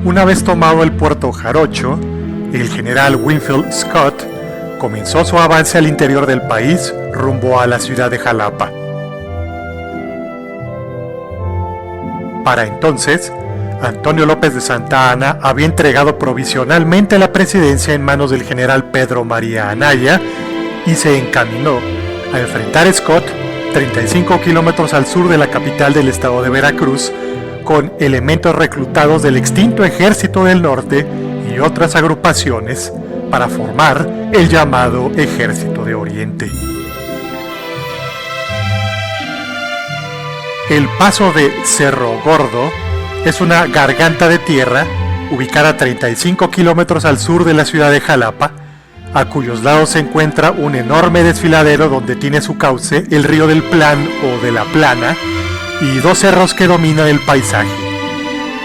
Una vez tomado el puerto Jarocho, el general Winfield Scott comenzó su avance al interior del país rumbo a la ciudad de Jalapa. Para entonces, Antonio López de Santa Anna había entregado provisionalmente la presidencia en manos del general Pedro María Anaya y se encaminó a enfrentar a Scott 35 kilómetros al sur de la capital del estado de Veracruz, con elementos reclutados del extinto Ejército del Norte y otras agrupaciones para formar el llamado Ejército de Oriente. El paso de Cerro Gordo es una garganta de tierra ubicada a 35 kilómetros al sur de la ciudad de Jalapa, a cuyos lados se encuentra un enorme desfiladero donde tiene su cauce el río del Plan o de la Plana y dos cerros que dominan el paisaje: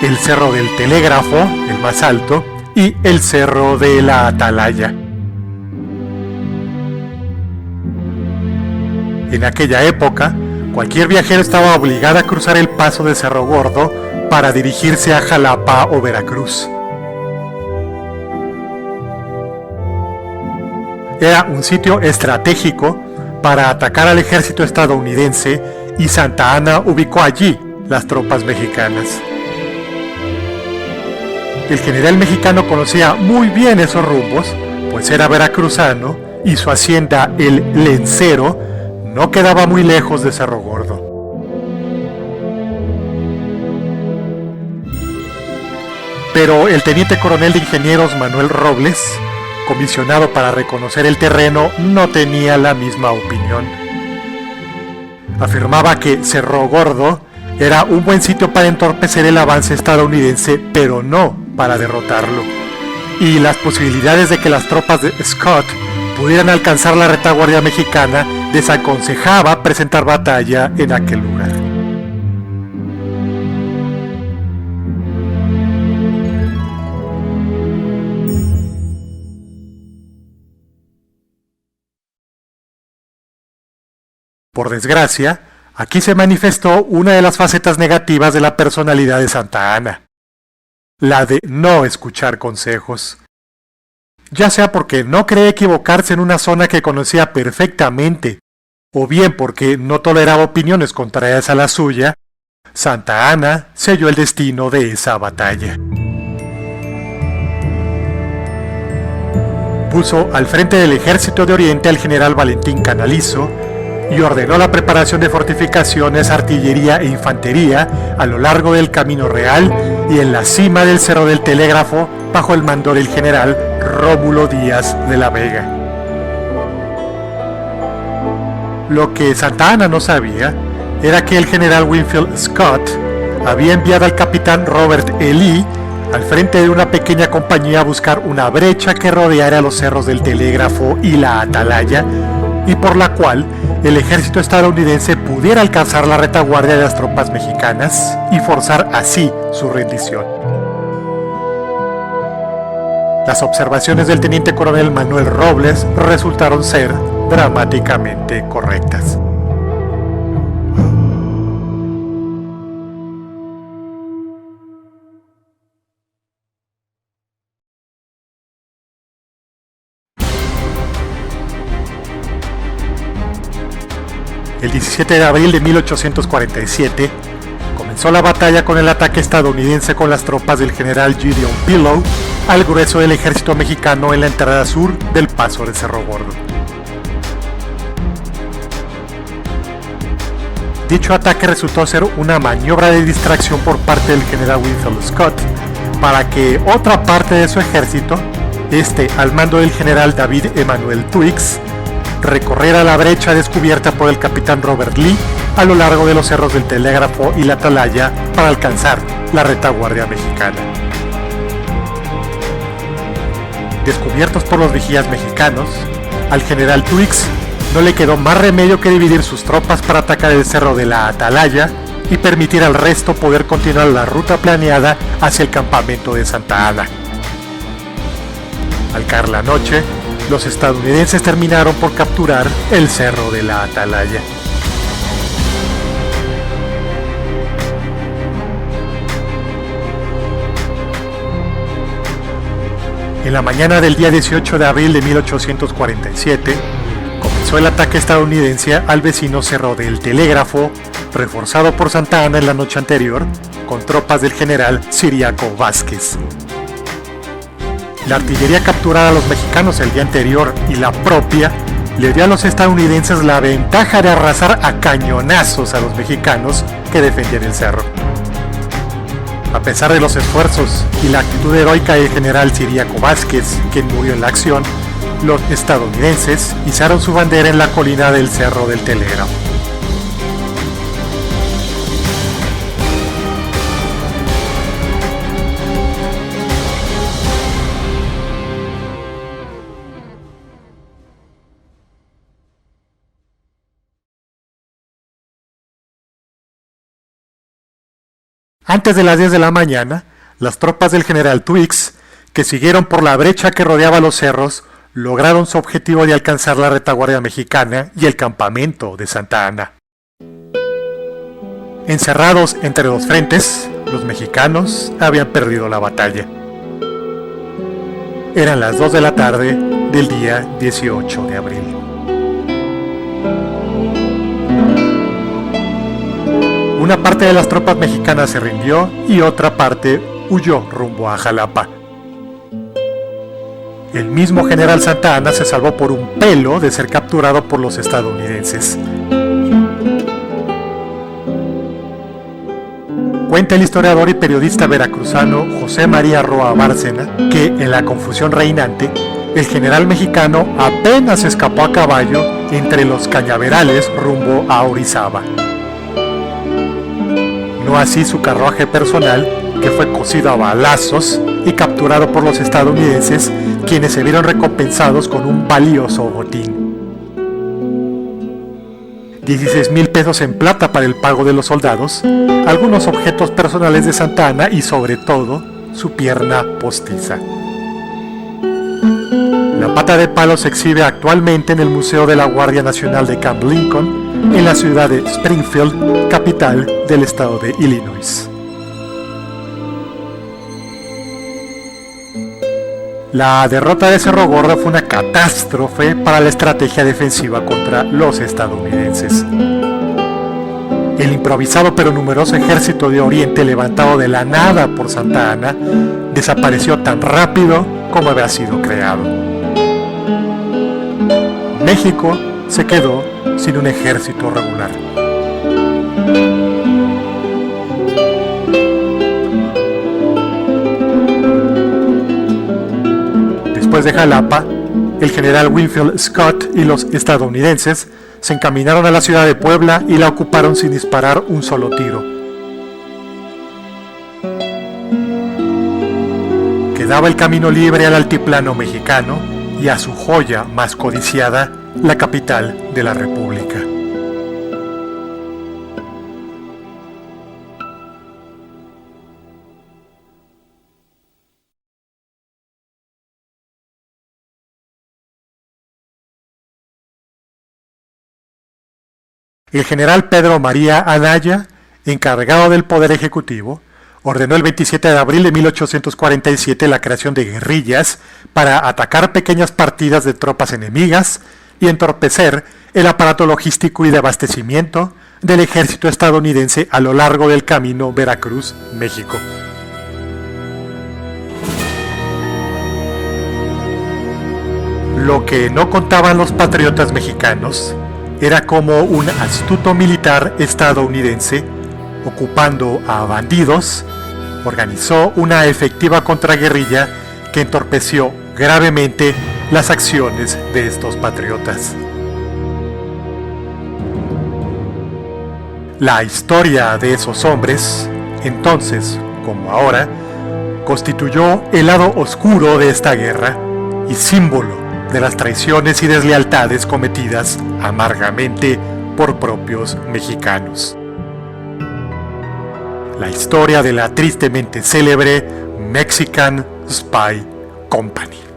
el Cerro del Telégrafo, el más alto, y el Cerro de la Atalaya. En aquella época, cualquier viajero estaba obligado a cruzar el paso de Cerro Gordo para dirigirse a Jalapa o Veracruz. Era un sitio estratégico para atacar al ejército estadounidense y Santa Anna ubicó allí las tropas mexicanas. El general mexicano conocía muy bien esos rumbos, pues era veracruzano y su hacienda, el Lencero, no quedaba muy lejos de Cerro Gordo. Pero el teniente coronel de ingenieros Manuel Robles, comisionado para reconocer el terreno, no tenía la misma opinión. Afirmaba que Cerro Gordo era un buen sitio para entorpecer el avance estadounidense, pero no para derrotarlo. Y las posibilidades de que las tropas de Scott pudieran alcanzar la retaguardia mexicana desaconsejaba presentar batalla en aquel lugar. Por desgracia, aquí se manifestó una de las facetas negativas de la personalidad de Santa Anna: la de no escuchar consejos. Ya sea porque no cree equivocarse en una zona que conocía perfectamente, o bien porque no toleraba opiniones contrarias a la suya, Santa Anna selló el destino de esa batalla. Puso al frente del Ejército de Oriente al general Valentín Canalizo y ordenó la preparación de fortificaciones, artillería e infantería a lo largo del Camino Real y en la cima del Cerro del Telégrafo bajo el mando del general Rómulo Díaz de la Vega. Lo que Santa Anna no sabía era que el general Winfield Scott había enviado al capitán Robert E. Lee al frente de una pequeña compañía a buscar una brecha que rodeara los cerros del Telégrafo y la Atalaya, y por la cual el ejército estadounidense pudiera alcanzar la retaguardia de las tropas mexicanas y forzar así su rendición. Las observaciones del teniente coronel Manuel Robles resultaron ser dramáticamente correctas. El 17 de abril de 1847 comenzó la batalla con el ataque estadounidense con las tropas del general Gideon Pillow al grueso del ejército mexicano en la entrada sur del paso de Cerro Gordo. Dicho ataque resultó ser una maniobra de distracción por parte del general Winfield Scott para que otra parte de su ejército, al mando del general David Emanuel Twiggs, recorriera la brecha descubierta por el capitán Robert Lee a lo largo de los cerros del Telégrafo y la Atalaya para alcanzar la retaguardia mexicana. Descubiertos por los vigías mexicanos, al general Twiggs no le quedó más remedio que dividir sus tropas para atacar el cerro de la Atalaya y permitir al resto poder continuar la ruta planeada hacia el campamento de Santa Anna. Al caer la noche, los estadounidenses terminaron por capturar el cerro de la Atalaya. En la mañana del día 18 de abril de 1847, comenzó el ataque estadounidense al vecino Cerro del Telégrafo, reforzado por Santa Anna en la noche anterior, con tropas del general Ciriaco Vázquez. La artillería capturada a los mexicanos el día anterior y la propia le dio a los estadounidenses la ventaja de arrasar a cañonazos a los mexicanos que defendían el cerro. A pesar de los esfuerzos y la actitud heroica del general Ciriaco Vázquez, quien murió en la acción, los estadounidenses izaron su bandera en la colina del Cerro del Telégrafo. Antes de las 10 de la mañana, las tropas del general Twiggs, que siguieron por la brecha que rodeaba los cerros, lograron su objetivo de alcanzar la retaguardia mexicana y el campamento de Santa Anna. Encerrados entre dos frentes, los mexicanos habían perdido la batalla. Eran las 2 de la tarde del día 18 de abril. Una parte de las tropas mexicanas se rindió y otra parte huyó rumbo a Jalapa. El mismo general Santa Anna se salvó por un pelo de ser capturado por los estadounidenses. Cuenta el historiador y periodista veracruzano José María Roa Bárcena que en la confusión reinante, el general mexicano apenas escapó a caballo entre los cañaverales rumbo a Orizaba. No así su carruaje personal, que fue cosido a balazos y capturado por los estadounidenses, quienes se vieron recompensados con un valioso botín. 16,000 pesos en plata para el pago de los soldados, algunos objetos personales de Santa Anna y sobre todo, su pierna postiza. La pata de palo se exhibe actualmente en el Museo de la Guardia Nacional de Camp Lincoln, en la ciudad de Springfield, capital del estado de Illinois. La derrota de Cerro Gordo fue una catástrofe para la estrategia defensiva contra los estadounidenses. El improvisado pero numeroso ejército de Oriente levantado de la nada por Santa Anna desapareció tan rápido como había sido creado. México se quedó sin un ejército regular. Después de Jalapa, el general Winfield Scott y los estadounidenses se encaminaron a la ciudad de Puebla y la ocuparon sin disparar un solo tiro. Quedaba el camino libre al altiplano mexicano y a su joya más codiciada, la capital de la República. El general Pedro María Anaya, encargado del Poder Ejecutivo, ordenó el 27 de abril de 1847 la creación de guerrillas para atacar pequeñas partidas de tropas enemigas y entorpecer el aparato logístico y de abastecimiento del ejército estadounidense a lo largo del camino Veracruz-México. Lo que no contaban los patriotas mexicanos era como un astuto militar estadounidense, ocupando a bandidos, organizó una efectiva contraguerrilla que entorpeció gravemente las acciones de estos patriotas. La historia de esos hombres, entonces como ahora, constituyó el lado oscuro de esta guerra y símbolo de las traiciones y deslealtades cometidas amargamente por propios mexicanos. La historia de la tristemente célebre Mexican Spy Company.